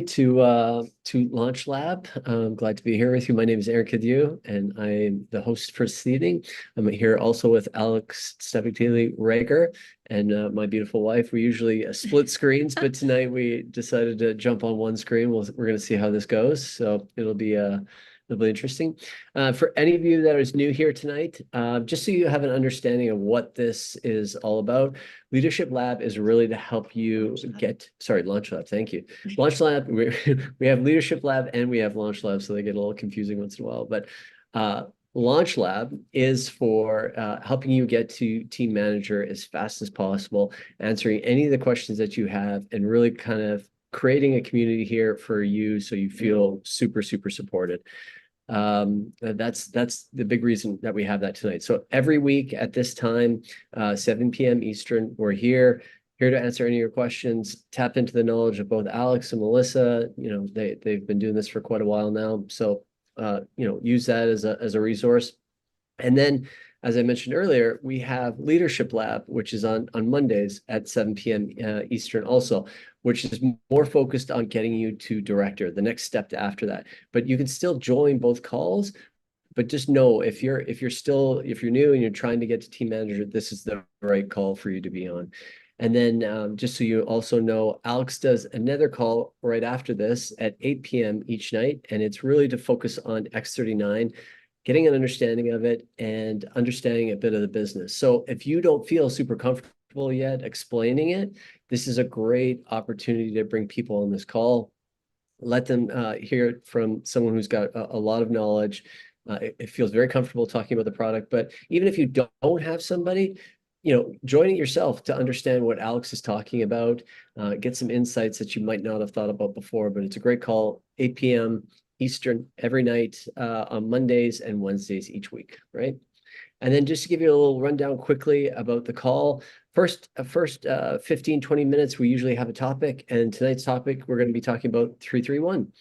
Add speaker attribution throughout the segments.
Speaker 1: to Launch Lab. I'm glad to be here with you. My name is Aaron Cadieux, and I'm the host for this evening. I'm here also with Alex Stepictili-Rager and my beautiful wife. We usually split screens, but tonight we decided to jump on one screen. We're going to see how this goes, so it'll be interesting. For any of you that is new here tonight, just so you have an understanding of what this is all about, Leadership Lab is really to help you Launch Lab, thank you. Launch Lab, we have Leadership Lab and we have Launch Lab, so they get a little confusing once in a while. But Launch Lab is for helping you get to team manager as fast as possible, answering any of the questions that you have, and really kind of creating a community here for you so you feel super, super supported. That's the big reason that we have that tonight. So every week at this time, 7 p.m. Eastern, we're here to answer any of your questions, tap into the knowledge of both Alex and Melissa. You know, they've been doing this for quite a while now. So, use that as a resource. And then, as I mentioned earlier, we have Leadership Lab, which is on Mondays at 7 p.m. Eastern also, which is more focused on getting you to director, the next step after that. But you can still join both calls, but just know if you're new and you're trying to get to team manager, this is the right call for you to be on. And then just so you also know, Alex does another call right after this at 8 p.m. each night, and it's really to focus on X39, getting an understanding of it and understanding a bit of the business. So if you don't feel super comfortable yet explaining it, this is a great opportunity to bring people on this call. Let them hear it from someone who's got a lot of knowledge. It feels very comfortable talking about the product. But even if you don't have somebody, join it yourself to understand what Alex is talking about, get some insights that you might not have thought about before. But it's a great call, 8 p.m. Eastern every night on Mondays and Wednesdays each week, right? And then just to give you a little rundown quickly about the call, first 15, 20 minutes, we usually have a topic. And tonight's topic, we're going to be talking about 331.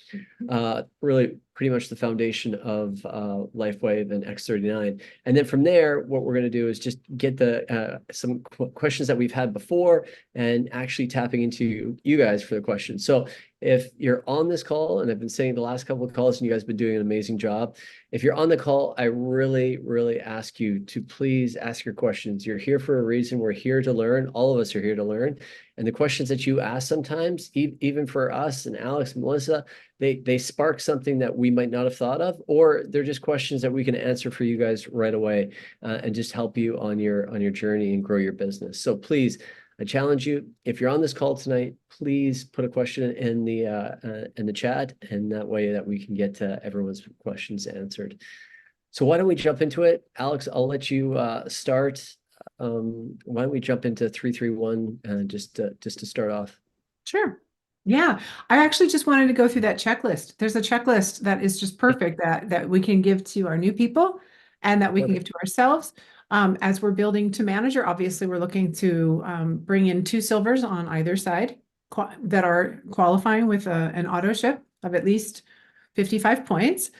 Speaker 1: Really pretty much the foundation of LifeWave and X39. And then from there, what we're going to do is just get some questions that we've had before and actually tapping into you guys for the questions. So if you're on this call, and I've been saying the last couple of calls, and you guys have been doing an amazing job. If you're on the call, I really, really ask you to please ask your questions. You're here for a reason. We're here to learn. All of us are here to learn. And the questions that you ask sometimes, even for us and Alex and Melissa, they spark something that we might not have thought of, or they're just questions that we can answer for you guys right away and just help you on your journey and grow your business. So please, I challenge you, if you're on this call tonight, please put a question in the chat, and that way that we can get to everyone's questions answered. So why don't we jump into it? Alex, I'll let you start. Why don't we jump into 331 just to start off?
Speaker 2: Sure. Yeah, I actually just wanted to go through that checklist. There's a checklist that is just perfect that we can give to our new people and that we can give to ourselves. As we're building to manager, obviously we're looking to bring in 2 silvers on either side that are qualifying with an auto ship of at least 55 points,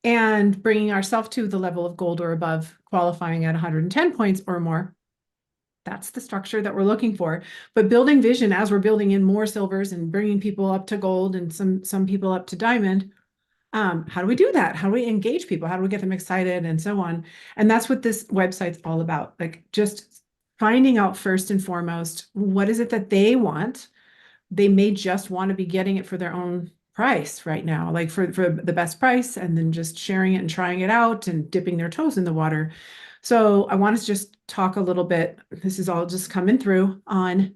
Speaker 2: and bringing ourselves to the level of gold or above, qualifying at 110 points or more. That's the structure that we're looking for. But building vision as we're building in more silvers and bringing people up to gold and some people up to diamond. How do we do that? How do we engage people? How do we get them excited and so on? And that's what this website's all about. Like just finding out first and foremost, what is it that they want? They may just want to be getting it for their own price right now, like for the best price, and then just sharing it and trying it out and dipping their toes in the water. So I want to just talk a little bit, this is all just coming through, on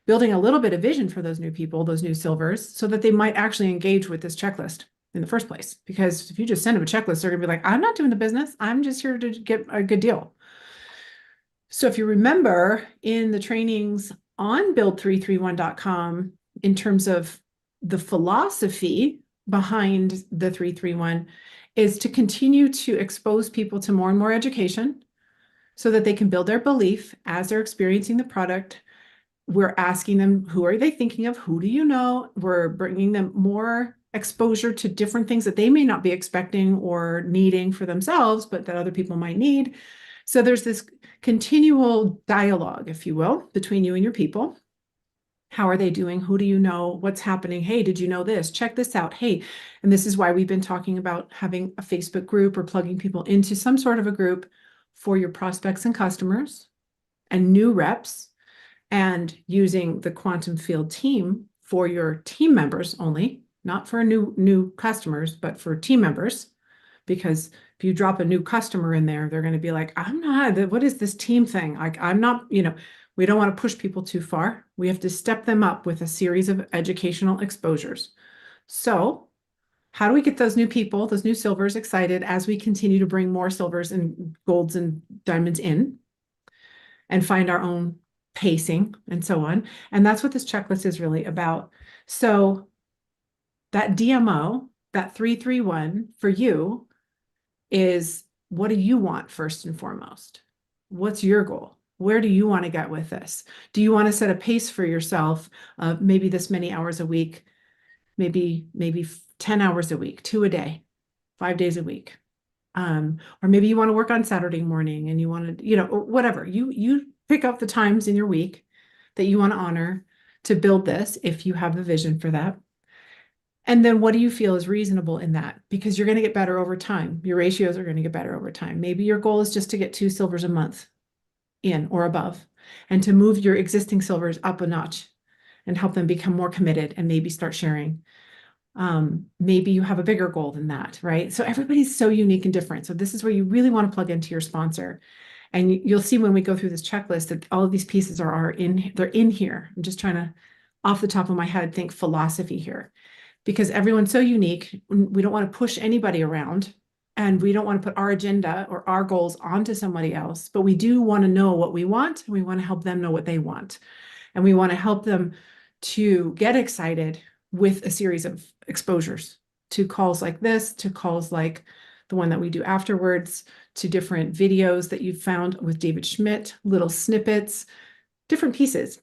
Speaker 2: building a little bit of vision for those new people, those new silvers, so that they might actually engage with this checklist in the first place. Because if you just send them a checklist, they're going to be like, I'm not doing the business. I'm just here to get a good deal. So if you remember in the trainings on build331.com, in terms of the philosophy behind the 331, is to continue to expose people to more and more education so that they can build their belief as they're experiencing the product. We're asking them, who are they thinking of? Who do you know? We're bringing them more exposure to different things that they may not be expecting or needing for themselves, but that other people might need. So there's this continual dialogue, if you will, between you and your people. How are they doing? Who do you know? What's happening? Hey, did you know this? Check this out. Hey, and this is why we've been talking about having a Facebook group or plugging people into some sort of a group for your prospects and customers and new reps, and using the quantum field team for your team members only, not for new customers, but for team members. Because if you drop a new customer in there, they're going to be like, I'm not, what is this team thing? Like, I'm not, we don't want to push people too far. We have to step them up with a series of educational exposures. So, how do we get those new people, those new silvers excited as we continue to bring more silvers and golds and diamonds in and find our own pacing and so on? And that's what this checklist is really about. So, that DMO, that 331 for you is, what do you want first and foremost? What's your goal? Where do you want to get with this? Do you want to set a pace for yourself of maybe this many hours a week, maybe 10 hours a week, 2 a day, 5 days a week? Or maybe you want to work on Saturday morning and you want to, or whatever. You pick up the times in your week that you want to honor to build this if you have a vision for that. And then what do you feel is reasonable in that? Because you're going to get better over time. Your ratios are going to get better over time. Maybe your goal is just to get 2 silvers a month in or above, and to move your existing silvers up a notch and help them become more committed and maybe start sharing. Maybe you have a bigger goal than that, right? So everybody's so unique and different. So this is where you really want to plug into your sponsor. And you'll see when we go through this checklist that all of these pieces they're in here. I'm just trying to, off the top of my head, think philosophy here, because everyone's so unique. We don't want to push anybody around, and we don't want to put our agenda or our goals onto somebody else, but we do want to know what we want, and we want to help them know what they want. And we want to help them to get excited with a series of exposures to calls like this, to calls like the one that we do afterwards, to different videos that you've found with David Schmidt, little snippets, different pieces.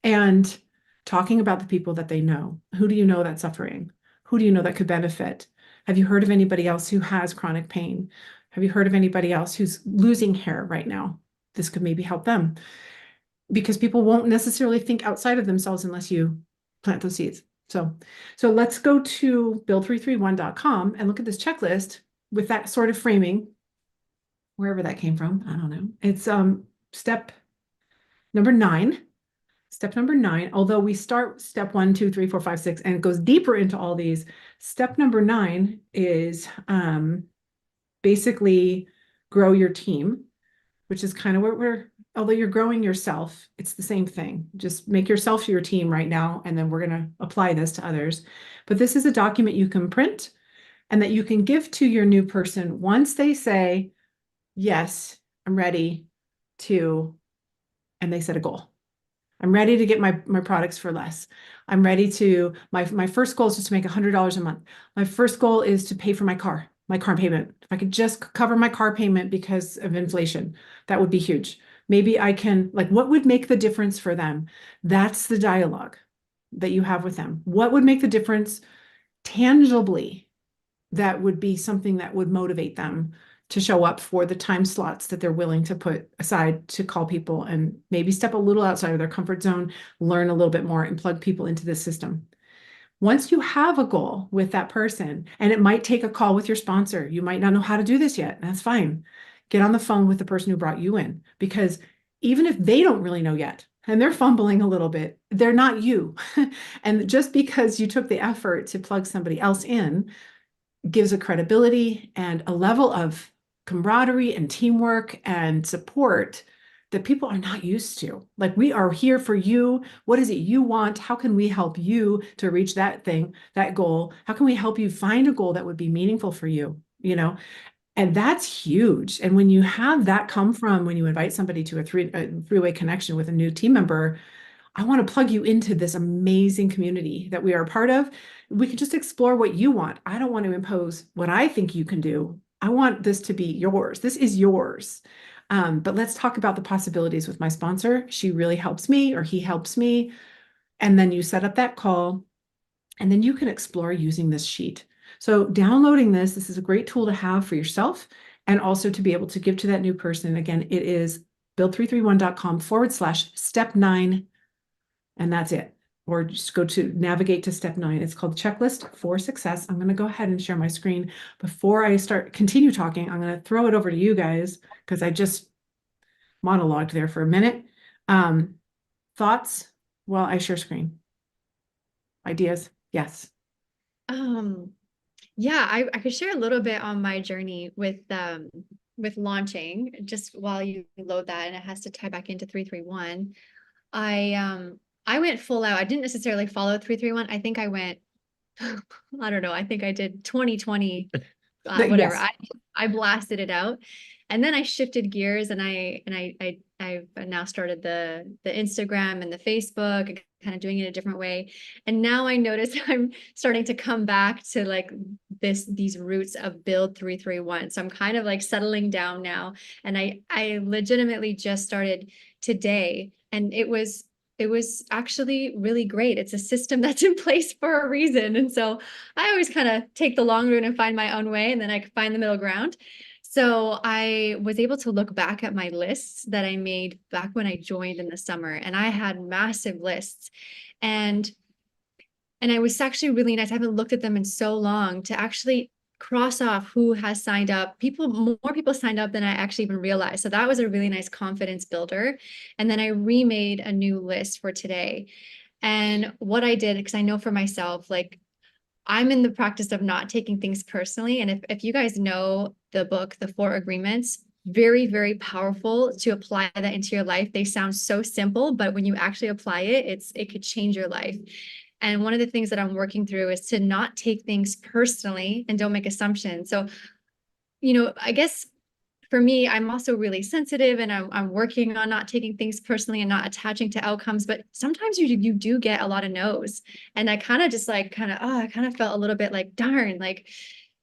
Speaker 2: And talking about the people that they know. Who do you know that's suffering? Who do you know that could benefit? Have you heard of anybody else who has chronic pain? Have you heard of anybody else who's losing hair right now? This could maybe help them, because people won't necessarily think outside of themselves unless you plant those seeds. So let's go to build331.com and look at this checklist with that sort of framing, wherever that came from. I don't know. It's step number 9. Step number 9, although we start step 1, 2, 3, 4, 5, 6, and it goes deeper into all these. Step number 9 is basically grow your team, which is kind of what although you're growing yourself, it's the same thing. Just make yourself your team right now, and then we're going to apply this to others. But this is a document you can print and that you can give to your new person once they say, yes, I'm ready to, and they set a goal. I'm ready to get my products for less. I'm ready to, my first goal is just to make $100 a month. My first goal is to pay for my car payment. If I could just cover my car payment because of inflation, that would be huge. Maybe I can, like, what would make the difference for them? That's the dialogue that you have with them. What would make the difference tangibly? That would be something that would motivate them to show up for the time slots that they're willing to put aside to call people and maybe step a little outside of their comfort zone, learn a little bit more, and plug people into the system. Once you have a goal with that person, and it might take a call with your sponsor, you might not know how to do this yet. That's fine. Get on the phone with the person who brought you in, because even if they don't really know yet, and they're fumbling a little bit, they're not you. And just because you took the effort to plug somebody else in gives a credibility and a level of camaraderie and teamwork and support that people are not used to. Like, we are here for you. What is it you want? How can we help you to reach that thing, that goal? How can we help you find a goal that would be meaningful for you? And that's huge. And when you have that come from, when you invite somebody to a three-way connection with a new team member, I want to plug you into this amazing community that we are a part of. We can just explore what you want. I don't want to impose what I think you can do. I want this to be yours. This is yours. But let's talk about the possibilities with my sponsor. She really helps me, or he helps me. And then you set up that call, and then you can explore using this sheet. So downloading this is a great tool to have for yourself, and also to be able to give to that new person. Again, it is build331.com/step 9 and that's it. Or just go to navigate to step 9. It's called Checklist for Success. I'm going to go ahead and share my screen. Before I continue talking, I'm going to throw it over to you guys because I just monologued there for a minute. Thoughts while I share screen? Ideas? Yes.
Speaker 3: Yeah, I could share a little bit on my journey with launching just while you load that, and it has to tie back into 331. I went full out. I didn't necessarily follow 331. I think I went I don't know. I think I did 2020 whatever.
Speaker 2: Yes.
Speaker 3: I blasted it out. And then I shifted gears and I've now started the Instagram and the Facebook, kind of doing it a different way. And now I notice I'm starting to come back to like these roots of build 331. So I'm kind of like settling down now. And I legitimately just started today, and it was actually really great. It's a system that's in place for a reason. And so I always kind of take the long route and find my own way, and then I can find the middle ground. So I was able to look back at my lists that I made back when I joined in the summer, and I had massive lists. And it was actually really nice. I haven't looked at them in so long to actually cross off who has signed up. More people signed up than I actually even realized. So that was a really nice confidence builder. And then I remade a new list for today. And what I did, because I know for myself, like I'm in the practice of not taking things personally. And if you guys know the book, The Four Agreements, very, very powerful to apply that into your life. They sound so simple, but when you actually apply it, it could change your life. And one of the things that I'm working through is to not take things personally and don't make assumptions. So, I guess for me, I'm also really sensitive, and I'm working on not taking things personally and not attaching to outcomes. But sometimes you do get a lot of no's. And I kind of just I kind of felt a little bit like, darn, like,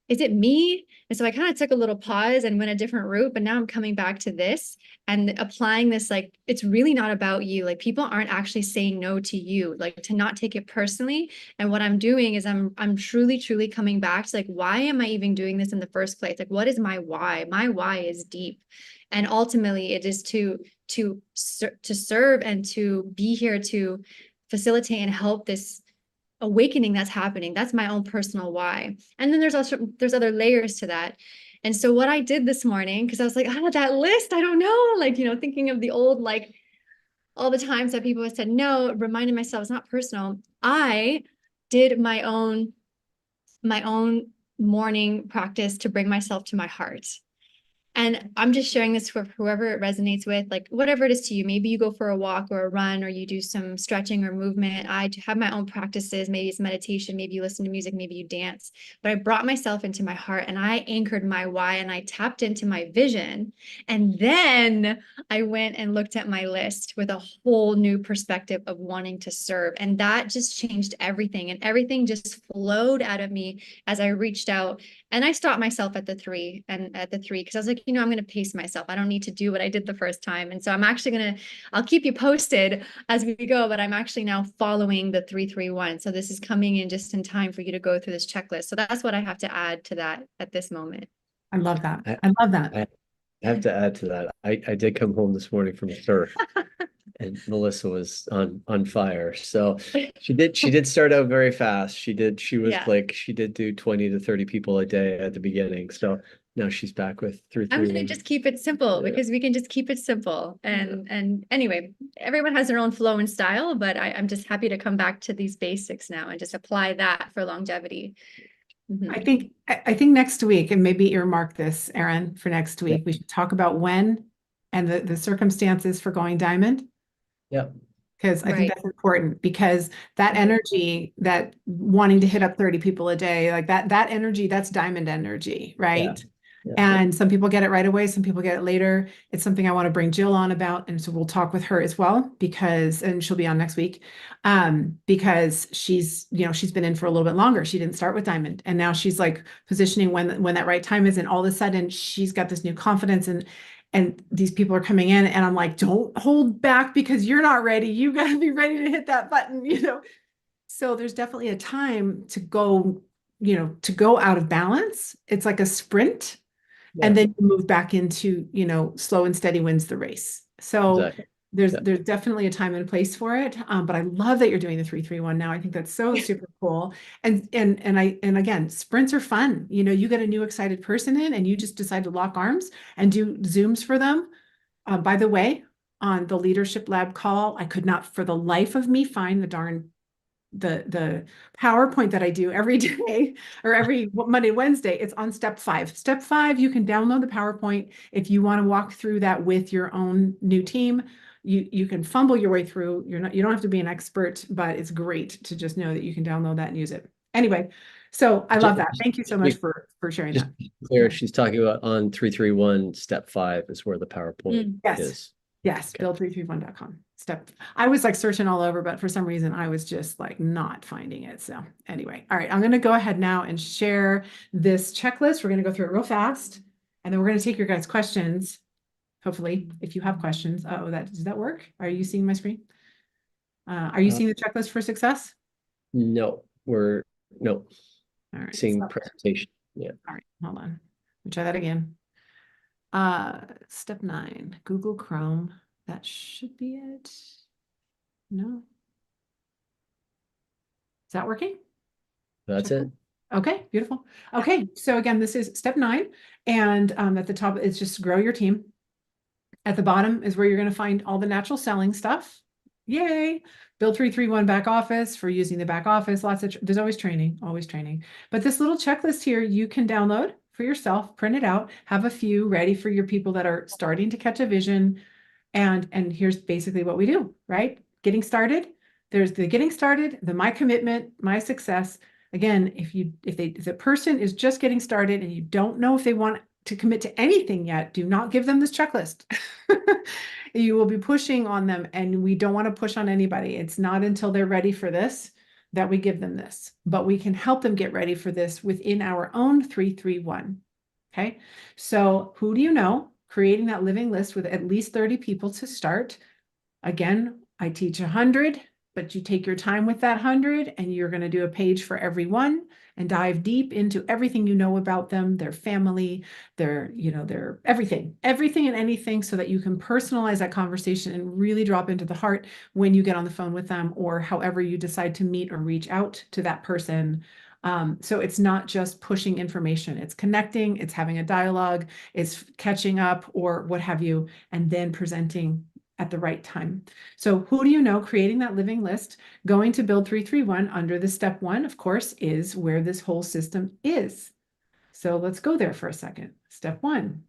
Speaker 3: is it me? And so I kind of took a little pause and went a different route, but now I'm coming back to this and applying this. Like, it's really not about you. Like, people aren't actually saying no to you, like, to not take it personally. And what I'm doing is I'm truly, truly coming back to like, why am I even doing this in the first place? Like, what is my why? My why is deep. And ultimately it is to serve and to be here to facilitate and help this awakening that's happening. That's my own personal why. And then there's other layers to that. And so what I did this morning, because I was like, that list, I don't know, like, thinking of the old, like all the times that people have said no, reminding myself it's not personal. I did my own morning practice to bring myself to my heart. And I'm just sharing this for whoever it resonates with, like whatever it is to you. Maybe you go for a walk or a run, or you do some stretching or movement. I have my own practices. Maybe it's meditation. Maybe you listen to music. Maybe you dance. But I brought myself into my heart, and I anchored my why, and I tapped into my vision. And then I went and looked at my list with a whole new perspective of wanting to serve. And that just changed everything. And everything just flowed out of me as I reached out. And I stopped myself at the 3 because I was like, I'm going to pace myself. I don't need to do what I did the first time. And so I'm actually I'll keep you posted as we go, but I'm actually now following the 331. So this is coming in just in time for you to go through this checklist. So that's what I have to add to that at this moment.
Speaker 2: I love that. I love that.
Speaker 1: I have to add to that. I did come home this morning from surf and Melissa was on fire. So she did start out very fast. She did do 20 to 30 people a day at the beginning. So now she's back with 331.
Speaker 3: I'm going to just keep it simple because we can just keep it simple. And anyway, everyone has their own flow and style, but I'm just happy to come back to these basics now and just apply that for longevity.
Speaker 2: I think next week, and maybe earmark this, Erin, for next week, we should talk about when and the circumstances for going diamond.
Speaker 1: Yeah.
Speaker 2: Because I think that's important, because that energy, that wanting to hit up 30 people a day, like that energy, that's diamond energy, right? Yeah. And some people get it right away. Some people get it later. It's something I want to bring Jill on about. And so we'll talk with her as well, and she'll be on next week, because she's been in for a little bit longer. She didn't start with diamond, and now she's like positioning when that right time is. And all of a sudden she's got this new confidence, and these people are coming in, and I'm like, don't hold back because you're not ready. You got to be ready to hit that button, So there's definitely a time to go out of balance. It's like a sprint. Yeah. And then you move back into, slow and steady wins the race. So exactly. There's
Speaker 1: Yeah.
Speaker 2: definitely a time and place for it. But I love that you're doing the 3-3-1 now. I think that's so super cool. And again, sprints are fun. You know, you get a new excited person in and you just decide to lock arms and do Zooms for them. By the way, on the leadership lab call, I could not for the life of me find the PowerPoint that I do every day or every Monday, Wednesday. It's on step 5. Step 5, you can download the PowerPoint if you want to walk through that with your own new team. You can fumble your way through. You don't have to be an expert, but it's great to just know that you can download that and use it. Anyway, so I love that. Thank you so much for sharing
Speaker 1: Just
Speaker 2: that.
Speaker 1: clear,
Speaker 2: Yeah.
Speaker 1: she's talking about on 3-3-1, step 5 is where the PowerPoint
Speaker 2: Yes.
Speaker 1: is.
Speaker 2: Yes,
Speaker 1: Okay.
Speaker 2: build331.com. I was like searching all over, but for some reason I was just like not finding it. So anyway, all right, I'm going to go ahead now and share this checklist. We're going to go through it real fast, and then we're going to take your guys' questions. Hopefully, if you have questions. Oh, does that work? Are you seeing my screen? Are you seeing the checklist for success?
Speaker 1: No, no,
Speaker 2: All right.
Speaker 1: seeing presentation. Yeah.
Speaker 2: All right, hold on. Let me try that again. Step 9, Google Chrome. That should be it. No. Is that working?
Speaker 1: That's it.
Speaker 2: Okay, beautiful. Okay, so again, this is step 9. And at the top, it's just grow your team. At the bottom is where you're going to find all the natural selling stuff. Yay. Build 3-3-1 back office for using the back office. There's always training, always training. But this little checklist here, you can download for yourself, print it out, have a few ready for your people that are starting to catch a vision. And here's basically what we do, right? Getting started. There's the getting started, the my commitment, my success. Again, if the person is just getting started and you don't know if they want to commit to anything yet, do not give them this checklist. You will be pushing on them, and we don't want to push on anybody. It's not until they're ready for this that we give them this, but we can help them get ready for this within our own 3-3-1. Okay. So who do you know? Creating that living list with at least 30 people to start. Again, I teach 100, but you take your time with that 100 and you're going to do a page for everyone and dive deep into everything you know about them, their family, their everything and anything, so that you can personalize that conversation and really drop into the heart when you get on the phone with them, or however you decide to meet or reach out to that person. So it's not just pushing information, it's connecting, it's having a dialogue, it's catching up or what have you, and then presenting at the right time. So who do you know? Creating that living list, going to build 3-3-1 under the step 1, of course, is where this whole system is. So let's go there for a second. Step 1,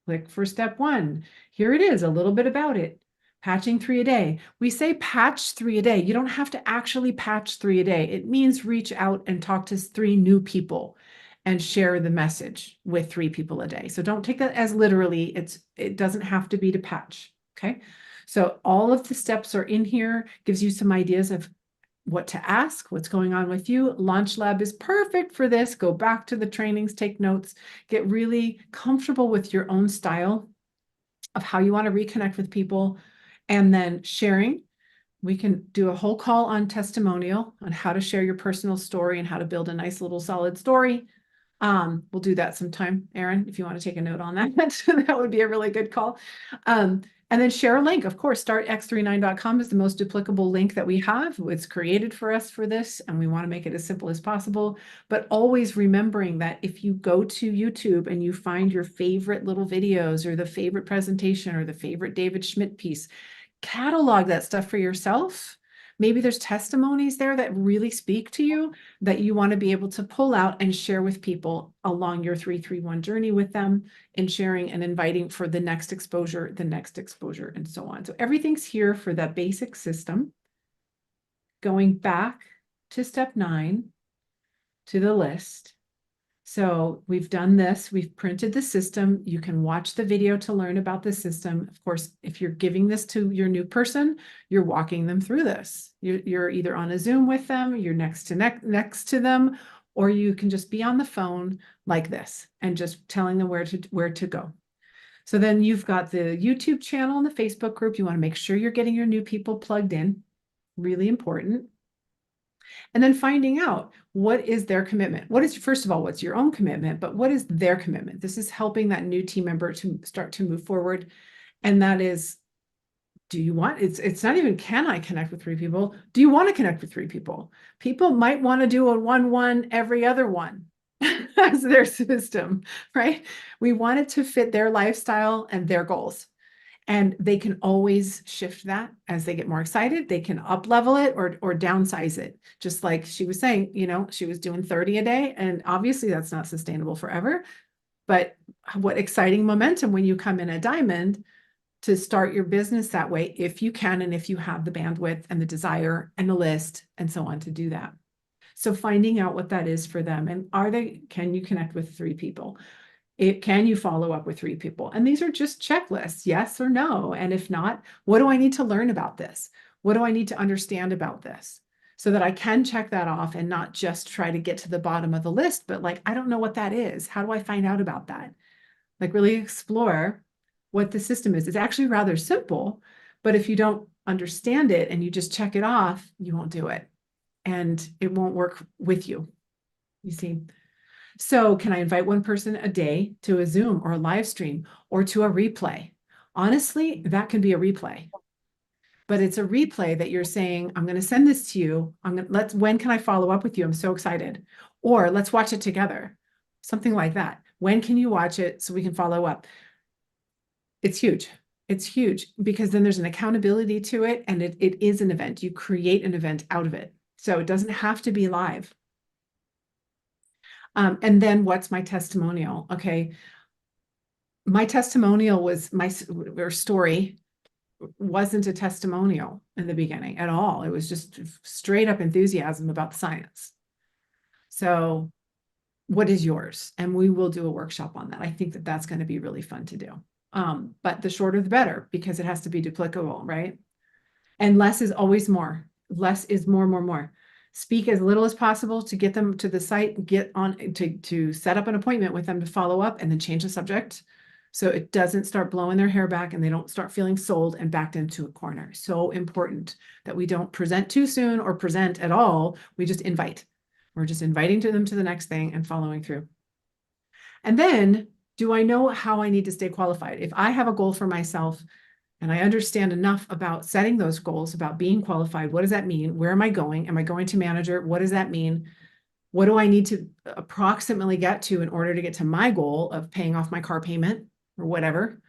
Speaker 2: click for step 1. Here it is, a little bit about it. Patching 3 a day. We say patch 3 a day. You don't have to actually patch 3 a day. It means reach out and talk to 3 new people and share the message with 3 people a day. So don't take that as literally. It doesn't have to be to patch. Okay. So all of the steps are in here, gives you some ideas of what to ask, what's going on with you. Launch Lab is perfect for this. Go back to the trainings, take notes, get really comfortable with your own style of how you want to reconnect with people, and then sharing. We can do a whole call on testimonial on how to share your personal story and how to build a nice little solid story. We'll do that sometime, Erin, if you want to take a note on that. That would be a really good call. And then share a link. Of course, startx39.com is the most duplicable link that we have. It's created for us for this, and we want to make it as simple as possible. But always remembering that if you go to YouTube and you find your favorite little videos or the favorite presentation or the favorite David Schmidt piece, catalog that stuff for yourself. Maybe there's testimonies there that really speak to you that you want to be able to pull out and share with people along your 3-3-1 journey with them, and sharing and inviting for the next exposure, and so on. So everything's here for that basic system. Going back to step 9, to the list. So we've done this, we've printed the system. You can watch the video to learn about the system. Of course, if you're giving this to your new person, you're walking them through this. You're either on a Zoom with them, you're next to them, or you can just be on the phone like this and just telling them where to go. So then you've got the YouTube channel and the Facebook group. You want to make sure you're getting your new people plugged in. Really important. And then finding out what is their commitment. First of all, what's your own commitment, but what is their commitment? This is helping that new team member to start to move forward. And that is Do you want, it's not even, can I connect with 3 people? Do you want to connect with 3 people? People might want to do a 1-1 every other one as their system, right? We want it to fit their lifestyle and their goals. And they can always shift that as they get more excited. They can up level it or downsize it. Just like she was saying, she was doing 30 a day, and obviously that's not sustainable forever. But what exciting momentum when you come in a diamond to start your business that way, if you can, and if you have the bandwidth and the desire and the list and so on to do that. So finding out what that is for them, and can you connect with 3 people? Can you follow up with 3 people? And these are just checklists, yes or no. And if not, what do I need to learn about this? What do I need to understand about this? So that I can check that off and not just try to get to the bottom of the list, but like, I don't know what that is. How do I find out about that? Like really explore what the system is. It's actually rather simple, but if you don't understand it and you just check it off, you won't do it. And it won't work with you, you see. So can I invite one person a day to a Zoom or a live stream or to a replay? Honestly, that can be a replay. But it's a replay that you're saying, I'm going to send this to you. When can I follow up with you? I'm so excited. Or let's watch it together. Something like that. When can you watch it so we can follow up? It's huge. It's huge because then there's an accountability to it, and it is an event. You create an event out of it. So it doesn't have to be live. And then what's my testimonial? Okay. My testimonial was or story wasn't a testimonial in the beginning at all. It was just straight up enthusiasm about the science. So what is yours? And we will do a workshop on that. I think that that's going to be really fun to do. But the shorter the better, because it has to be duplicable, right? And less is always more. Less is more. Speak as little as possible to get them to the site, get on to set up an appointment with them to follow up, and then change the subject. So it doesn't start blowing their hair back and they don't start feeling sold and backed into a corner. So important that we don't present too soon or present at all. We just invite. We're just inviting them to the next thing and following through. And then, do I know how I need to stay qualified? If I have a goal for myself and I understand enough about setting those goals, about being qualified, what does that mean? Where am I going? Am I going to manager? What does that mean? What do I need to approximately get to in order to get to my goal of paying off my car payment or whatever?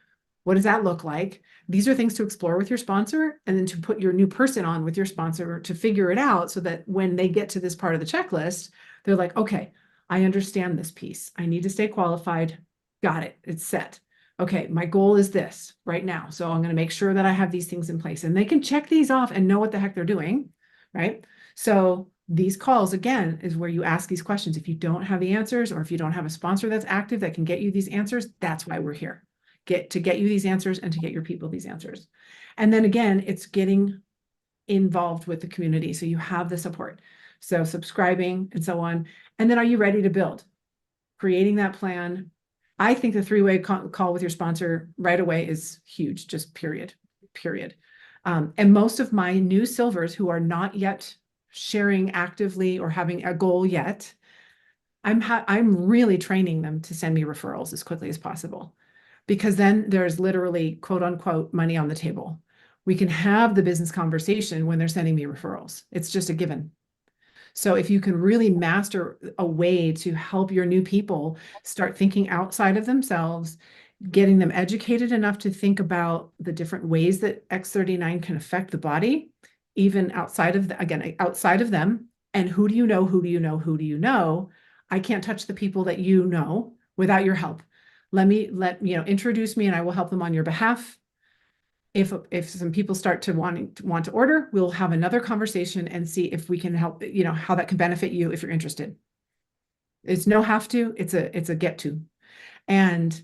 Speaker 2: What does that look like? These are things to explore with your sponsor, and then to put your new person on with your sponsor to figure it out, so that when they get to this part of the checklist, they're like, okay, I understand this piece. I need to stay qualified. Got it. It's set. Okay, my goal is this right now. So I'm going to make sure that I have these things in place, and they can check these off and know what the heck they're doing, right? So these calls, again, is where you ask these questions. If you don't have the answers, or if you don't have a sponsor that's active that can get you these answers, that's why we're here. To get you these answers and to get your people these answers. And then again, it's getting involved with the community, so you have the support. So subscribing and so on. And then, are you ready to build? Creating that plan. I think the 3-way call with your sponsor right away is huge, just period. And most of my new silvers who are not yet sharing actively or having a goal yet, I'm really training them to send me referrals as quickly as possible, because then there's literally, quote unquote, money on the table. We can have the business conversation when they're sending me referrals. It's just a given. So if you can really master a way to help your new people start thinking outside of themselves, getting them educated enough to think about the different ways that X39 can affect the body, even outside of outside of them. And who do you know? I can't touch the people that you know without your help. Introduce me and I will help them on your behalf. If some people start to want to order, we'll have another conversation and see if we can help, how that can benefit you if you're interested. It's no have to, it's a get to. And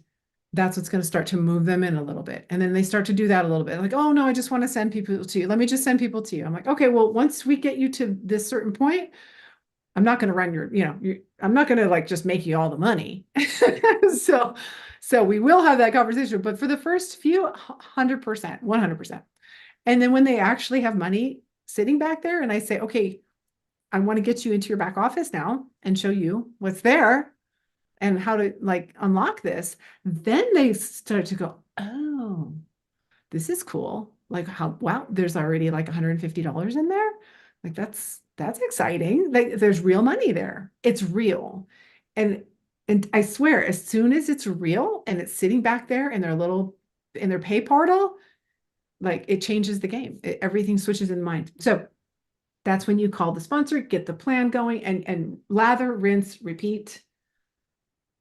Speaker 2: that's what's going to start to move them in a little bit. And then they start to do that a little bit. Like, oh no, I just want to send people to you. Let me just send people to you. I'm like, okay, well, once we get you to this certain point, I'm not going to run I'm not going to just make you all the money. So we will have that conversation, but for the first few, 100%. And then when they actually have money sitting back there and I say, okay, I want to get you into your back office now and show you what's there and how to unlock this, then they start to go, oh, this is cool. Like how, wow, there's already like $150 in there. Like that's exciting. Like there's real money there. It's real. And and I swear, as soon as it's real and it's sitting back there in their pay portal, like it changes the game. Everything switches in mind. So that's when you call the sponsor, get the plan going, and lather, rinse, repeat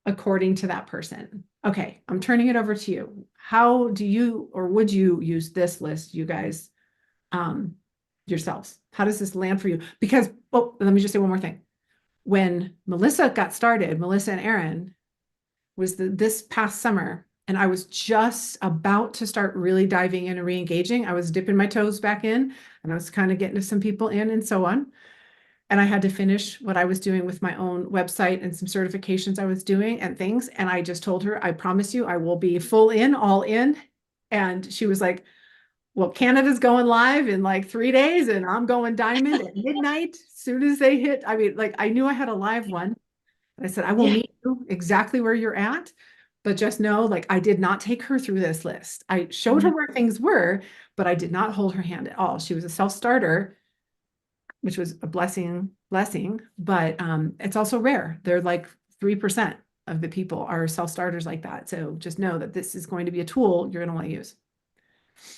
Speaker 2: according to that person. Okay, I'm turning it over to you. How do you or would you use this list, you guys, yourselves? How does this land for you? Because, oh, let me just say one more thing. When Melissa got started, Melissa and Aaron was this past summer, and I was just about to start really diving in and re-engaging. I was dipping my toes back in, and I was kind of getting some people in and so on. And I had to finish what I was doing with my own website and some certifications I was doing and things. And I just told her, I promise you, I will be full in, all in. And she was like, well, Canada's going live in like 3 days, and I'm going diamond at midnight. As soon as they hit, I mean, like I knew I had a live one. And I said, I will meet you exactly where you're at. But just know, like, I did not take her through this list. I showed her where things were, but I did not hold her hand at all. She was a self-starter, which was a blessing, but it's also rare. They're like 3% of the people are self-starters like that. So just know that this is going to be a tool you're going to want to use.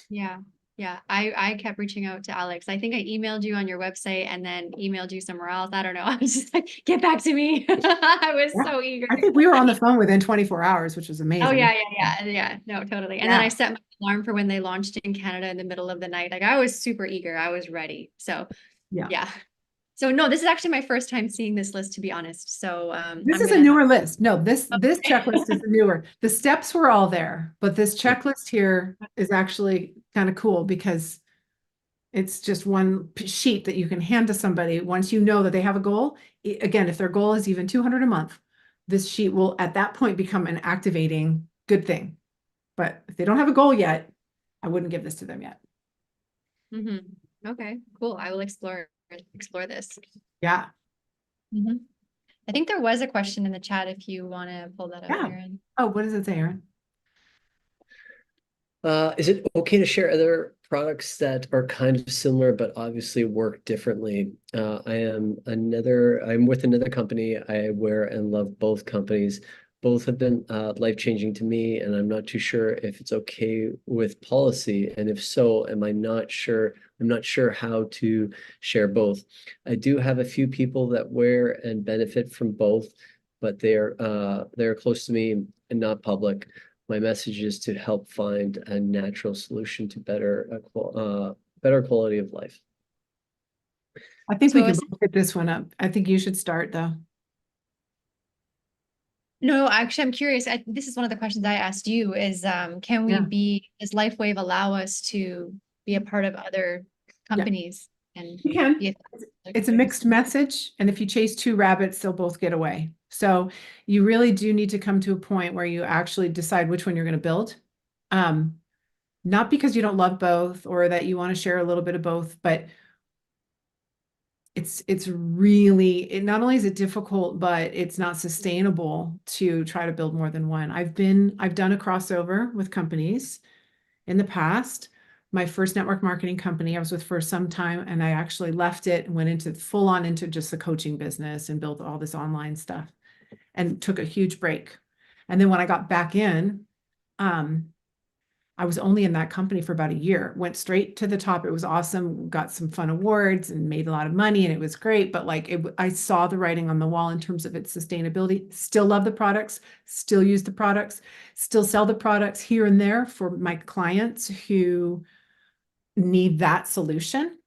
Speaker 3: Yeah. Yeah. I kept reaching out to Alex. I think I emailed you on your website and then emailed you somewhere else. I don't know. I was just like, get back to me. I was so eager.
Speaker 2: I think we were on the phone within 24 hours, which was amazing.
Speaker 3: Oh yeah. No, totally. And then I set my alarm for when they launched in Canada in the middle of the night. Like I was super eager. I was ready. So yeah. So no, this is actually my first time seeing this list, to be honest. So
Speaker 2: this is a newer list. No, this checklist is newer. The steps were all there, but this checklist here is actually kind of cool because it's just one sheet that you can hand to somebody once you know that they have a goal. Again, if their goal is even 200 a month, this sheet will at that point become an activating good thing. But if they don't have a goal yet, I wouldn't give this to them yet.
Speaker 3: Okay, cool. I will explore this.
Speaker 2: Yeah.
Speaker 3: I think there was a question in the chat if you want to pull that up, Aaron.
Speaker 2: Oh, what does it say, Aaron?
Speaker 1: Is it okay to share other products that are kind of similar but obviously work differently? I'm with another company. I wear and love both companies. Both have been life-changing to me, and I'm not too sure if it's okay with policy. And if so, I'm not sure how to share both. I do have a few people that wear and benefit from both, but they're close to me and not public. My message is to help find a natural solution to better quality of life.
Speaker 2: I think we can pick this one up. I think you should start though.
Speaker 3: No, actually, I'm curious. This is one of the questions I asked you is, can we does LifeWave allow us to be a part of other companies? And
Speaker 2: you can. It's a mixed message. And if you chase two rabbits, they'll both get away. So you really do need to come to a point where you actually decide which one you're going to build. Not because you don't love both or that you want to share a little bit of both, but it's really, not only is it difficult, but it's not sustainable to try to build more than one. I've done a crossover with companies in the past. My first network marketing company I was with for some time, and I actually left it and went into full on into just the coaching business and built all this online stuff and took a huge break. And then when I got back in, I was only in that company for about a year, went straight to the top. It was awesome. Got some fun awards and made a lot of money, and it was great. But like I saw the writing on the wall in terms of its sustainability. Still love the products, still use the products, still sell the products here and there for my clients who need that solution,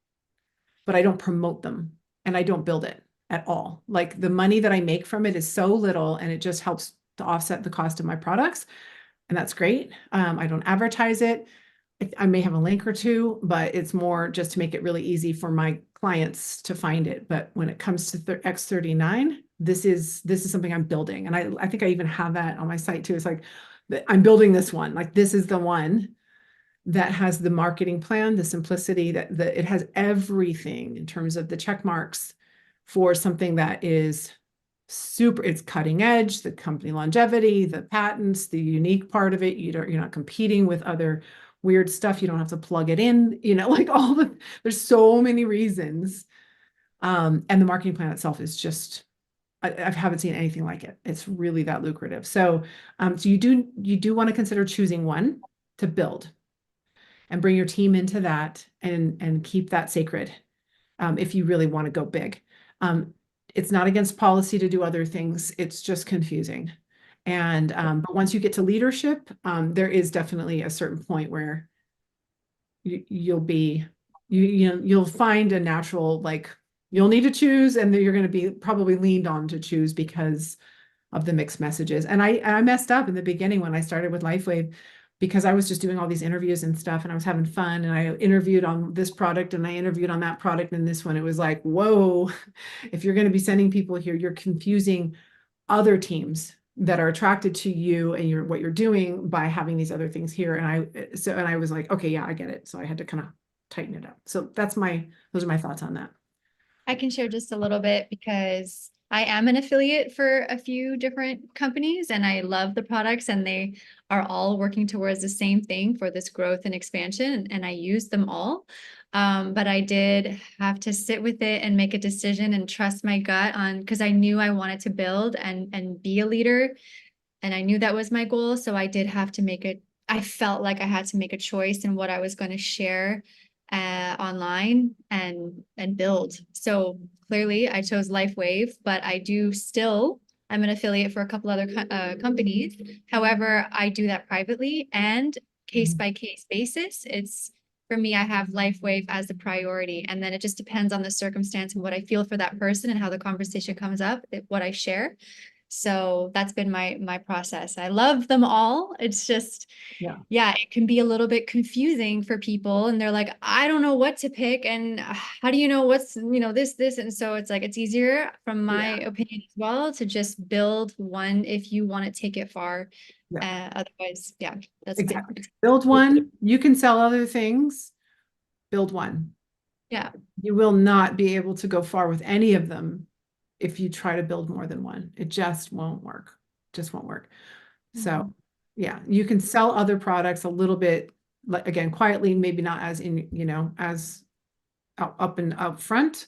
Speaker 2: but I don't promote them and I don't build it at all. Like the money that I make from it is so little, and it just helps to offset the cost of my products. And that's great. I don't advertise it. I may have a link or two, but it's more just to make it really easy for my clients to find it. But when it comes to X39, this is something I'm building. And I think I even have that on my site too. It's like, I'm building this one. Like this is the one that has the marketing plan, the simplicity, that it has everything in terms of the check marks for something that is super, it's cutting edge, the company longevity, the patents, the unique part of it. You're not competing with other weird stuff. You don't have to plug it in, like there's so many reasons. And the marketing plan itself is just, I haven't seen anything like it. It's really that lucrative. So, so you do want to consider choosing one to build and bring your team into that and keep that sacred. If you really want to go big. It's not against policy to do other things. It's just confusing. And but once you get to leadership, there is definitely a certain point where you'll find a natural, like, you'll need to choose, and then you're going to be probably leaned on to choose because of the mixed messages. And I messed up in the beginning when I started with LifeWave, because I was just doing all these interviews and stuff, and I was having fun, and I interviewed on this product and I interviewed on that product and this one. It was like, whoa, if you're going to be sending people here, you're confusing other teams that are attracted to you and what you're doing by having these other things here. And I was like, okay, yeah, I get it. So I had to kind of tighten it up. So those are my thoughts on that.
Speaker 3: I can share just a little bit because I am an affiliate for a few different companies and I love the products, and they are all working towards the same thing for this growth and expansion, and I use them all. But I did have to sit with it and make a decision and trust my gut because I knew I wanted to build and be a leader, and I knew that was my goal. So I did have to I felt like I had to make a choice in what I was going to share online and build. So clearly I chose LifeWave, but I'm an affiliate for a couple other companies. However, I do that privately and case by case basis. For me, I have LifeWave as the priority, and then it just depends on the circumstance and what I feel for that person and how the conversation comes up, what I share. So that's been my process. I love them all. It's just, yeah, it can be a little bit confusing for people, and they're like, I don't know what to pick, and how do you know what's, this, and so it's like, it's easier from my opinion as well to just build one if you want to take it far. Otherwise, yeah, that's
Speaker 2: exactly. Build one. You can sell other things. Build one.
Speaker 3: Yeah.
Speaker 2: You will not be able to go far with any of them if you try to build more than one. It just won't work. Just won't work. So yeah, you can sell other products a little bit, like, again, quietly, maybe not as as up and up front,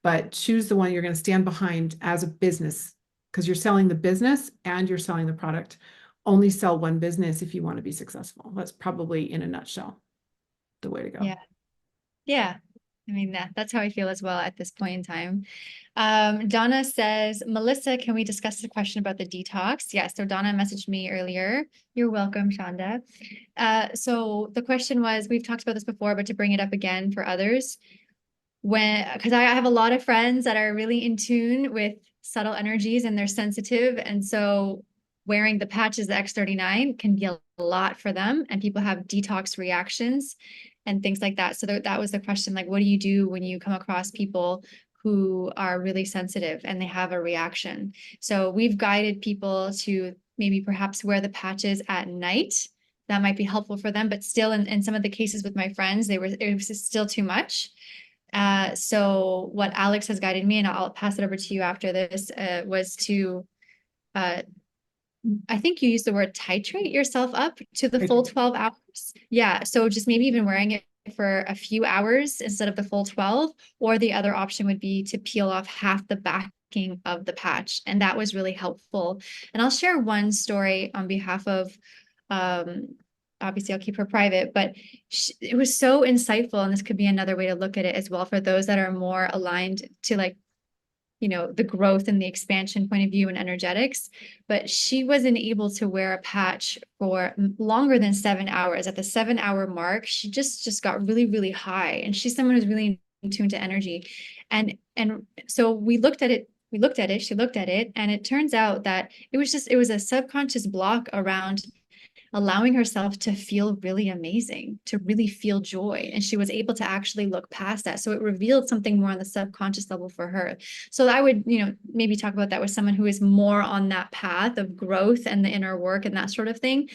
Speaker 2: but choose the one you're going to stand behind as a business, because you're selling the business and you're selling the product. Only sell one business if you want to be successful. That's probably, in a nutshell, the way to go.
Speaker 3: Yeah. Yeah. I mean, that's how I feel as well at this point in time. Donna says, Melissa, can we discuss the question about the detox? Yes. So Donna messaged me earlier. You're welcome, Shonda. So the question was, we've talked about this before, but to bring it up again for others, because I have a lot of friends that are really in tune with subtle energies and they're sensitive. And so wearing the patches, the X39 can be a lot for them, and people have detox reactions and things like that. So that was the question, like, what do you do when you come across people who are really sensitive and they have a reaction? So we've guided people to maybe perhaps wear the patches at night. That might be helpful for them, but still in some of the cases with my friends, it was still too much. So what Alex has guided me, and I'll pass it over to you after this, was to I think you used the word titrate yourself up to the full 12 hours. Yeah. So just maybe even wearing it for a few hours instead of the full 12, or the other option would be to peel off half the backing of the patch. And that was really helpful. And I'll share one story on behalf of, obviously I'll keep her private, but it was so insightful. And this could be another way to look at it as well for those that are more aligned to, like, the growth and the expansion point of view and energetics. But she wasn't able to wear a patch for longer than 7 hours. At the 7-hour mark, she just got really, really high. And she's someone who's really in tune to energy. And so we looked at it, she looked at it, and it turns out that it was a subconscious block around allowing herself to feel really amazing, to really feel joy. And she was able to actually look past that. So it revealed something more on the subconscious level for her. So I would, maybe talk about that with someone who is more on that path of growth and the inner work and that sort of thing.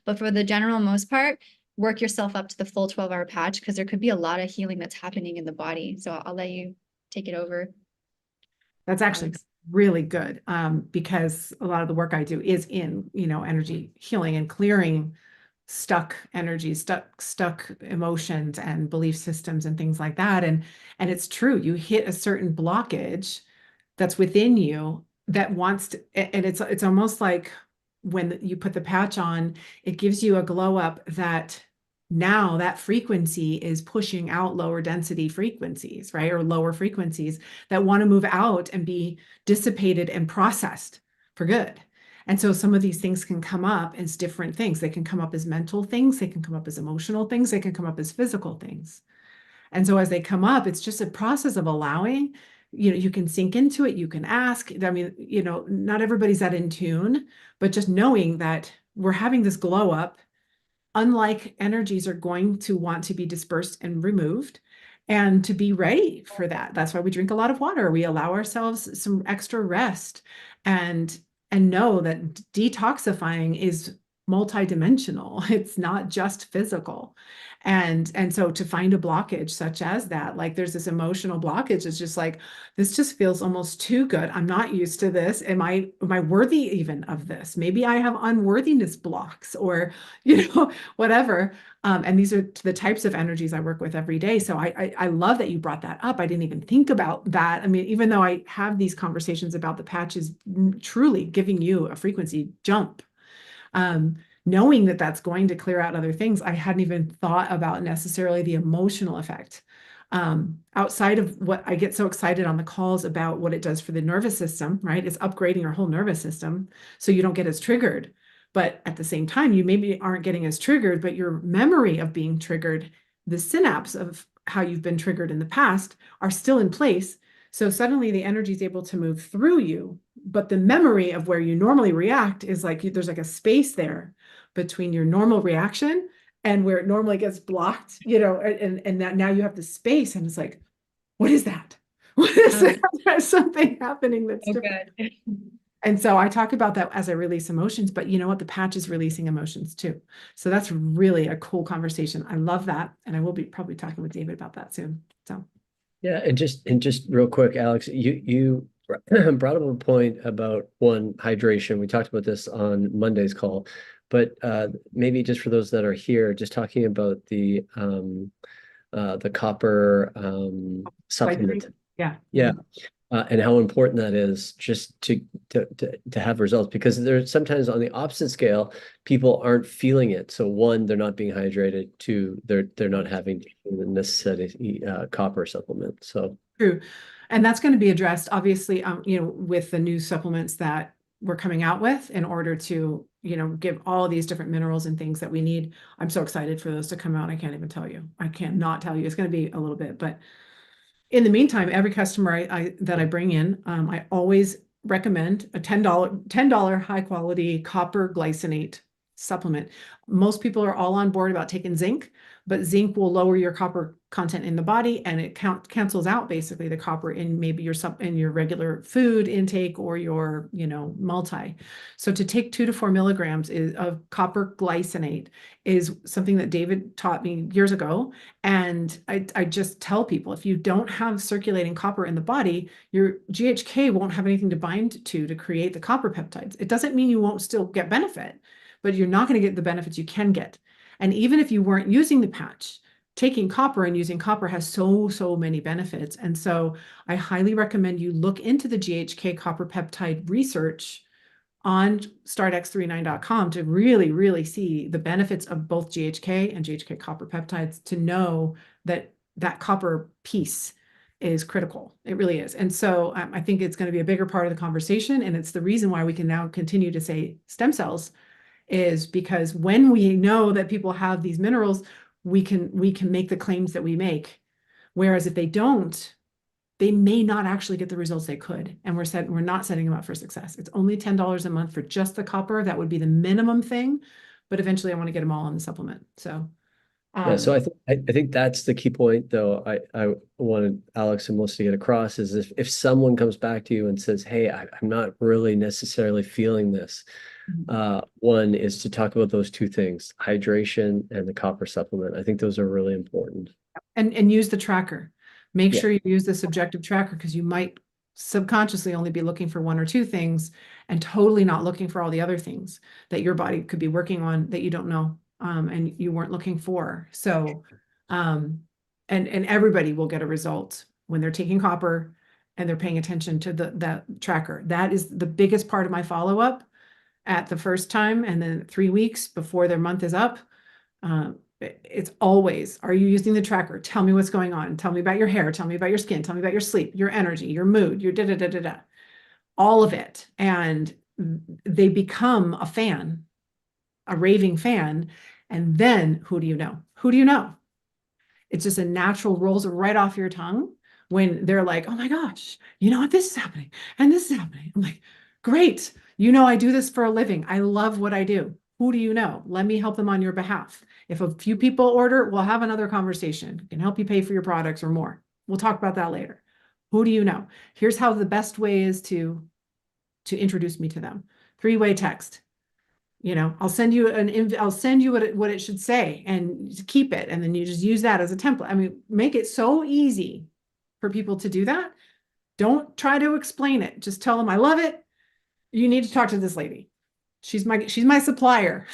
Speaker 3: But for the general most part, work yourself up to the full 12-hour patch, because there could be a lot of healing that's happening in the body. So I'll let you take it over.
Speaker 2: That's actually really good, because a lot of the work I do is in, energy healing and clearing stuck energy, stuck emotions and belief systems and things like that. And it's true, you hit a certain blockage that's within you that wants to, and it's almost like when you put the patch on, it gives you a glow up that now that frequency is pushing out lower density frequencies, right? Or lower frequencies that want to move out and be dissipated and processed for good. And so some of these things can come up as different things. They can come up as mental things, they can come up as emotional things, they can come up as physical things. And so as they come up, it's just a process of allowing, you can sink into it, you can ask. I mean, not everybody's that in tune, but just knowing that we're having this glow up, unlike energies are going to want to be dispersed and removed, and to be ready for that. That's why we drink a lot of water. We allow ourselves some extra rest and know that detoxifying is multidimensional. It's not just physical. And so to find a blockage such as that, like there's this emotional blockage, it's just like, this just feels almost too good. I'm not used to this. Am I worthy even of this? Maybe I have unworthiness blocks or, whatever. And these are the types of energies I work with every day. So I love that you brought that up. I didn't even think about that. I mean, even though I have these conversations about the patches truly giving you a frequency jump, knowing that that's going to clear out other things, I hadn't even thought about necessarily the emotional effect. Outside of what I get so excited on the calls about what it does for the nervous system, right? It's upgrading your whole nervous system so you don't get as triggered. But at the same time, you maybe aren't getting as triggered, but your memory of being triggered, the synapse of how you've been triggered in the past are still in place. So suddenly the energy is able to move through you, but the memory of where you normally react is like, there's like a space there between your normal reaction and where it normally gets blocked, and that now you have the space and it's like, what is that? What is that? There's something happening that's different.
Speaker 3: Good.
Speaker 2: And so I talk about that as I release emotions, but you know what? The patch is releasing emotions too. So that's really a cool conversation. I love that. And I will be probably talking with David about that soon. So.
Speaker 1: Yeah. And just real quick, Alex, you brought up a point about hydration. We talked about this on Monday's call, but maybe just for those that are here, just talking about the copper supplement.
Speaker 2: Yeah.
Speaker 1: Yeah. And how important that is just to have results, because there's sometimes on the opposite scale, people aren't feeling it. So one, they're not being hydrated. Two, they're not having the necessary copper supplement. So
Speaker 2: true. And that's going to be addressed, obviously, with the new supplements that we're coming out with in order to, give all these different minerals and things that we need. I'm so excited for those to come out. I can't even tell you. I cannot tell you. It's going to be a little bit, but in the meantime, every customer that I bring in, I always recommend a $10 high quality copper glycinate supplement. Most people are all on board about taking zinc, but zinc will lower your copper content in the body, and it cancels out basically the copper in maybe in your regular food intake or your multi. So to take 2 to 4 milligrams of copper glycinate is something that David taught me years ago. And I just tell people, if you don't have circulating copper in the body, your GHK won't have anything to bind to create the copper peptides. It doesn't mean you won't still get benefit, but you're not going to get the benefits you can get. And even if you weren't using the patch, taking copper and using copper has so many benefits. And so I highly recommend you look into the GHK copper peptide research on startx39.com to really see the benefits of both GHK and GHK copper peptides, to know that copper piece is critical. It really is. And so I think it's going to be a bigger part of the conversation. And it's the reason why we can now continue to say stem cells, is because when we know that people have these minerals, we can make the claims that we make. Whereas if they don't, they may not actually get the results they could. And we're not setting them up for success. It's only $10 a month for just the copper. That would be the minimum thing. But eventually I want to get them all on the supplement. So
Speaker 1: yeah, so I think that's the key point, though. I wanted Alex and Melissa to get across is if someone comes back to you and says, "Hey, I'm not really necessarily feeling this," one is to talk about those two things, hydration and the copper supplement. I think those are really important.
Speaker 2: And use the tracker. Make sure you use the subjective tracker, because you might subconsciously only be looking for one or two things and totally not looking for all the other things that your body could be working on that you don't know. and you weren't looking for. So, and everybody will get a result when they're taking copper and they're paying attention to that tracker. That is the biggest part of my follow-up at the first time, and then 3 weeks before their month is up. It's always, are you using the tracker? Tell me what's going on. Tell me about your hair. Tell me about your skin. Tell me about your sleep, your energy, your mood, your da-da-da-da-da. All of it. And they become a fan, a raving fan. And then who do you know? Who do you know? It's just a natural rolls right off your tongue when they're like, oh my gosh, you know what? This is happening and this is happening. I'm like, great. You know, I do this for a living. I love what I do. Who do you know? Let me help them on your behalf. If a few people order, we'll have another conversation. I can help you pay for your products or more. We'll talk about that later. Who do you know? Here's how the best way is to introduce me to them. 3-way text. You know, I'll send you I'll send you what it should say and keep it. And then you just use that as a template. I mean, make it so easy for people to do that. Don't try to explain it. Just tell them, I love it. You need to talk to this lady. She's my supplier.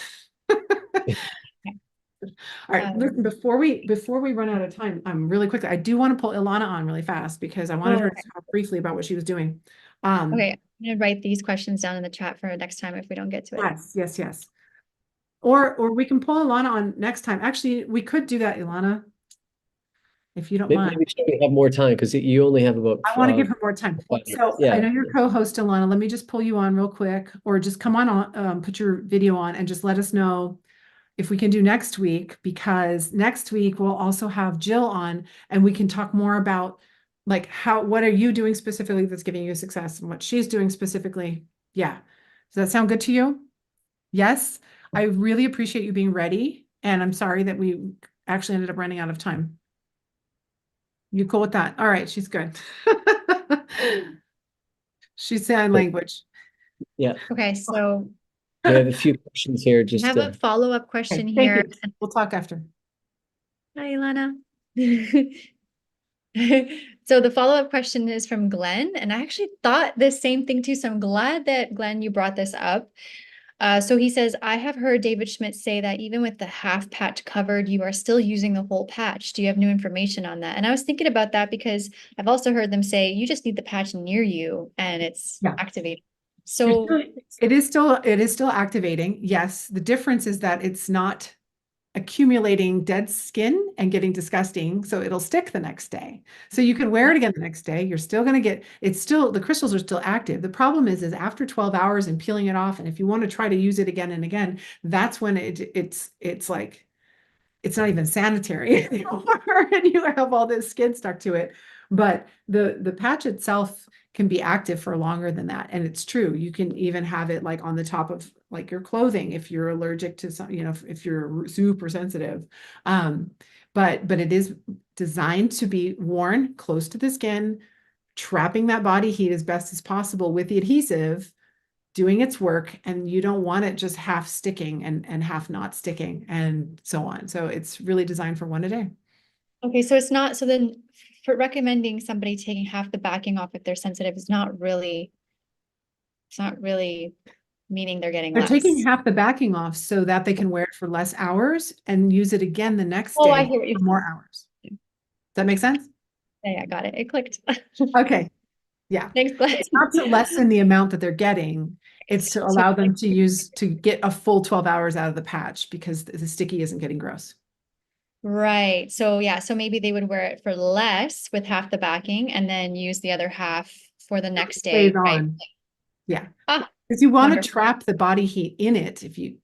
Speaker 2: All right, listen, before we run out of time, really quickly, I do want to pull Ilana on really fast because I wanted her to talk briefly about what she was doing.
Speaker 3: Okay, I'm gonna write these questions down in the chat for next time if we don't get to it.
Speaker 2: Yes. Or we can pull Ilana on next time. Actually, we could do that, Ilana, if you don't mind.
Speaker 1: Maybe we have more time because you only have about.
Speaker 2: I want to give her more time. So
Speaker 1: yeah.
Speaker 2: I know your co-host, Ilana. Let me just pull you on real quick, or just come on, put your video on and just let us know if we can do next week, because next week we'll also have Jill on and we can talk more about like what are you doing specifically that's giving you success and what she's doing specifically. Yeah. Does that sound good to you? Yes. I really appreciate you being ready. And I'm sorry that we actually ended up running out of time. You cool with that? All right. She's good. She's sign language.
Speaker 1: Yeah.
Speaker 3: Okay, so
Speaker 1: I have a few questions here.
Speaker 3: I have a follow-up question here.
Speaker 2: We'll talk after.
Speaker 3: Hi, Ilana. So the follow-up question is from Glenn, and I actually thought the same thing too. So I'm glad that Glenn, you brought this up. So he says, I have heard David Schmidt say that even with the half patch covered, you are still using the whole patch. Do you have new information on that? And I was thinking about that because I've also heard them say you just need the patch near you and it's activated. So
Speaker 2: it is still activating. Yes. The difference is that it's not accumulating dead skin and getting disgusting. So it'll stick the next day. So you can wear it again the next day. You're still going to the crystals are still active. The problem is after 12 hours and peeling it off. And if you want to try to use it again and again, that's when it's like, it's not even sanitary anymore. And you have all this skin stuck to it. But the patch itself can be active for longer than that. And it's true. You can even have it like on the top of like your clothing if you're allergic to some, if you're super sensitive. But it is designed to be worn close to the skin, trapping that body heat as best as possible with the adhesive, doing its work, and you don't want it just half sticking and half not sticking and so on. So it's really designed for one a day.
Speaker 3: Okay, so it's not, so then for recommending somebody taking half the backing off if they're sensitive is not really, it's not really meaning they're getting less.
Speaker 2: They're taking half the backing off so that they can wear it for less hours and use it again the next
Speaker 3: I
Speaker 2: day
Speaker 3: hear you.
Speaker 2: for more hours. Does that make sense?
Speaker 3: Yeah, I got it. It clicked.
Speaker 2: Okay. Yeah.
Speaker 3: Thanks, Glenn.
Speaker 2: It's not to lessen the amount that they're getting. It's to allow them to get a full 12 hours out of the patch because the sticky isn't getting gross.
Speaker 3: Right. So yeah, so maybe they would wear it for less with half the backing and then use the other half for the next day. Right?
Speaker 2: Yeah.
Speaker 3: Ah,
Speaker 2: because you want to
Speaker 3: wonderful.
Speaker 2: trap the body heat in it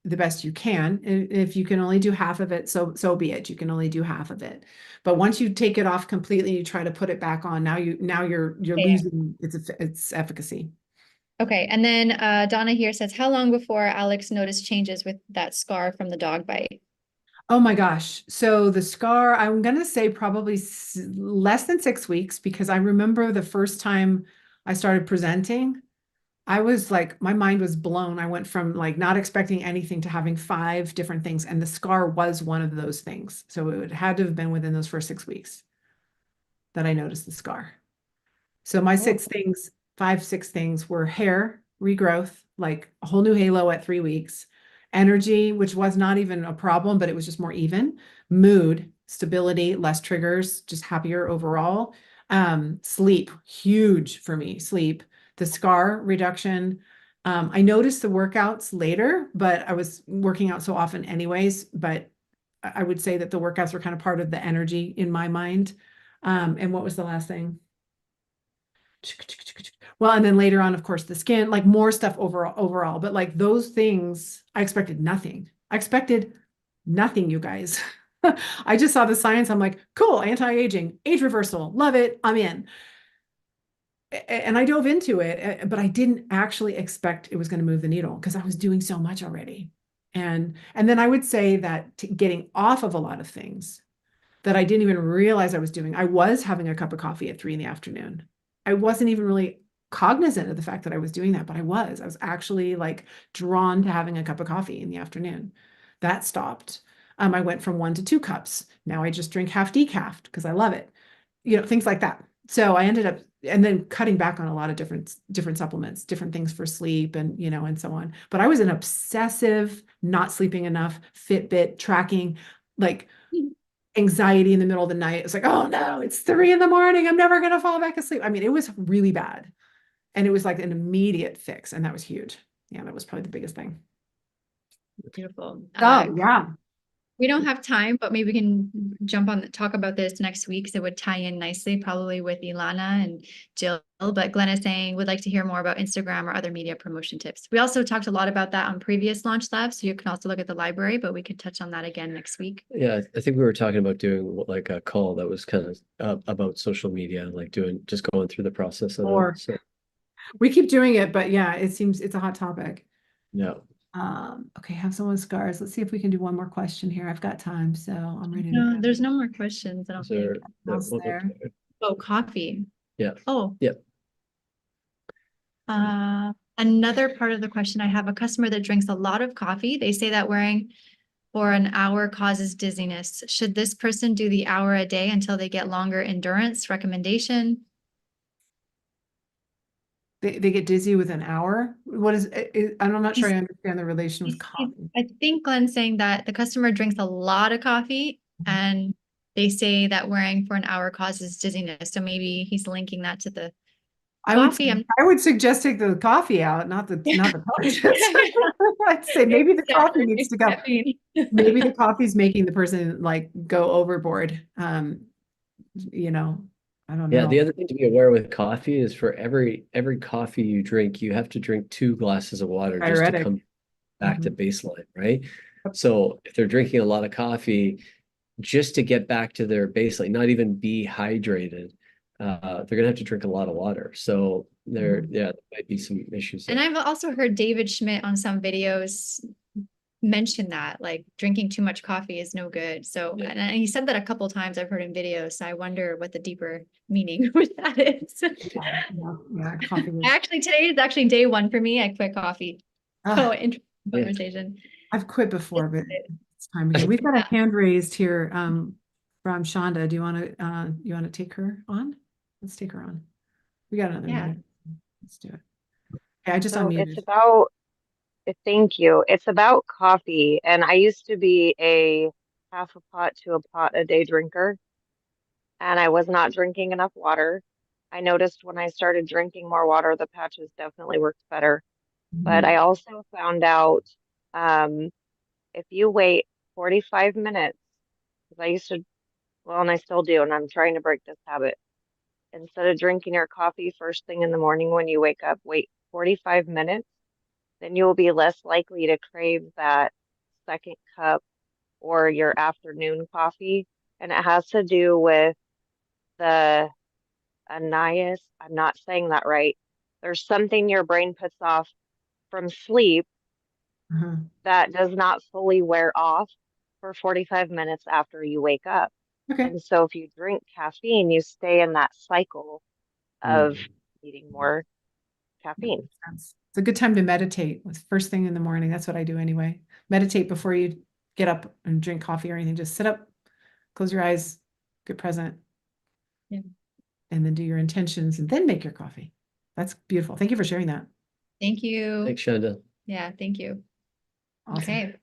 Speaker 2: the best you can. If you can only do half of it, so be it. You can only do half of it. But once you take it off completely, you try to put it back on. Now you're losing its efficacy.
Speaker 3: Okay. And then Donna here says, how long before Alex noticed changes with that scar from the dog bite?
Speaker 2: Oh my gosh. So the scar, I'm going to say probably less than 6 weeks, because I remember the first time I started presenting, I was like, my mind was blown. I went from like not expecting anything to having 5 different things. And the scar was one of those things. So it had to have been within those first 6 weeks that I noticed the scar. So my 6 things were hair regrowth, like a whole new halo at 3 weeks. energy, which was not even a problem, but it was just more even, mood, stability, less triggers, just happier overall. Sleep, huge for me, sleep, the scar reduction. I noticed the workouts later, but I was working out so often anyways, but I would say that the workouts were kind of part of the energy in my mind. And what was the last thing? Well, and then later on, of course, the skin, like more stuff overall, but like those things, I expected nothing. I expected nothing, you guys. I just saw the science. I'm like, cool, anti-aging, age reversal, love it, I'm in. And I dove into it, but I didn't actually expect it was going to move the needle because I was doing so much already. And then I would say that getting off of a lot of things that I didn't even realize I was doing. I was having a cup of coffee at 3 p.m. I wasn't even really cognizant of the fact that I was doing that, but I was. I was actually like drawn to having a cup of coffee in the afternoon. That stopped. I went from 1 to 2 cups. Now I just drink half decaf because I love it. Things like that. So I ended up, and then cutting back on a lot of different supplements, different things for sleep and, and so on. But I was an obsessive, not sleeping enough, Fitbit tracking, like anxiety in the middle of the night. It's like, oh no, it's 3 a.m. I'm never going to fall back asleep. I mean, it was really bad. And it was like an immediate fix. And that was huge. Yeah, that was probably the biggest thing.
Speaker 3: Beautiful.
Speaker 2: Oh, yeah.
Speaker 3: We don't have time, but maybe we can talk about this next week. So it would tie in nicely, probably with Ilana and Jill. But Glenn is saying would like to hear more about Instagram or other media promotion tips. We also talked a lot about that on previous Launch Labs. So you can also look at the library, but we could touch on that again next week.
Speaker 1: Yeah, I think we were talking about doing like a call that was kind of about social media, like just going through the process of it. So
Speaker 2: we keep doing it, but yeah, it seems it's a hot topic.
Speaker 1: yeah.
Speaker 2: Okay, have someone with scars. Let's see if we can do one more question here. I've got time, so I'm ready to
Speaker 3: No,
Speaker 2: go.
Speaker 3: there's no more questions. I don't think.
Speaker 2: There.
Speaker 3: Oh, coffee.
Speaker 1: Yeah.
Speaker 3: Oh.
Speaker 1: Yeah.
Speaker 3: Another part of the question, I have a customer that drinks a lot of coffee. They say that wearing for an hour causes dizziness. Should this person do the hour a day until they get longer endurance? Recommendation?
Speaker 2: They get dizzy with an hour. What is it? I'm not sure I understand the relation with coffee.
Speaker 3: I think Glenn's saying that the customer drinks a lot of coffee and they say that wearing for an hour causes dizziness. So maybe he's linking that to the coffee.
Speaker 2: I would suggest take the coffee out, not the I'd say maybe the coffee needs to go. Maybe the coffee's making the person like go overboard. I don't know.
Speaker 1: Yeah, the other thing to be aware with coffee is for every coffee you drink, you have to drink 2 glasses of water just to come back to baseline, right? So if they're drinking a lot of coffee, just to get back to their baseline, not even be hydrated, they're gonna have to drink a lot of water. So there might be some issues there.
Speaker 3: And I've also heard David Schmidt on some videos mention that like drinking too much coffee is no good. So and he said that a couple of times I've heard in videos. So I wonder what the deeper meaning with that is.
Speaker 2: Coffee.
Speaker 3: Actually, today is actually day 1 for me. I quit coffee. So interesting conversation.
Speaker 2: I've quit before, but it's time again. We've got a hand raised here from Shonda. Do you want to take her on? Let's take her on. We got another minute. Let's do it. Okay, I just unmuted.
Speaker 4: It's about thank you. It's about coffee. And I used to be a half a pot to a pot a day drinker. And I was not drinking enough water. I noticed when I started drinking more water, the patches definitely worked better. But I also found out if you wait 45 minutes, because I used to, well, and I still do, and I'm trying to break this habit. Instead of drinking your coffee first thing in the morning when you wake up, wait 45 minutes. Then you will be less likely to crave that second cup or your afternoon coffee. And it has to do with the anise. I'm not saying that right. There's something your brain puts off from sleep that does not fully wear off for 45 minutes after you wake up.
Speaker 2: Okay.
Speaker 4: And so if you drink caffeine, you stay in that cycle of needing more caffeine.
Speaker 2: It's a good time to meditate with first thing in the morning. That's what I do anyway. Meditate before you get up and drink coffee or anything. Just sit up, close your eyes, get present.
Speaker 3: Yeah.
Speaker 2: And then do your intentions and then make your coffee. That's beautiful. Thank you for sharing that.
Speaker 3: Thank you.
Speaker 1: Thanks, Shonda.
Speaker 3: Yeah, thank you.
Speaker 2: Awesome.
Speaker 3: Okay.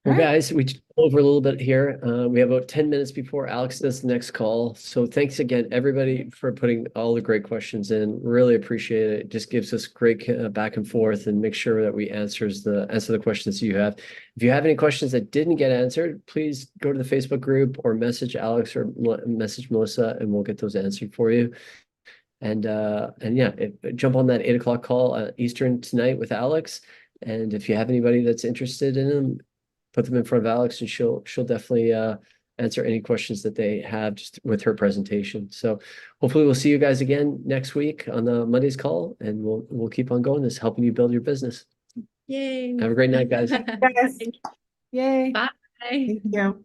Speaker 1: Well,
Speaker 2: All right.
Speaker 1: guys, we just over a little bit here. We have about 10 minutes before Alex does the next call. So thanks again, everybody, for putting all the great questions in. Really appreciate it. It just gives us great back and forth and make sure that we answer the questions you have. If you have any questions that didn't get answered, please go to the Facebook group or message Alex or message Melissa, and we'll get those answered for you. And yeah, jump on that 8 o'clock call Eastern tonight with Alex. And if you have anybody that's interested in them, put them in front of Alex, and she'll definitely answer any questions that they have just with her presentation. So hopefully we'll see you guys again next week on the Monday's call, and we'll keep on going this, helping you build your business.
Speaker 3: Yay.
Speaker 1: Have a great night, guys.
Speaker 2: Yes. Yay.
Speaker 3: Bye.
Speaker 2: Thank you.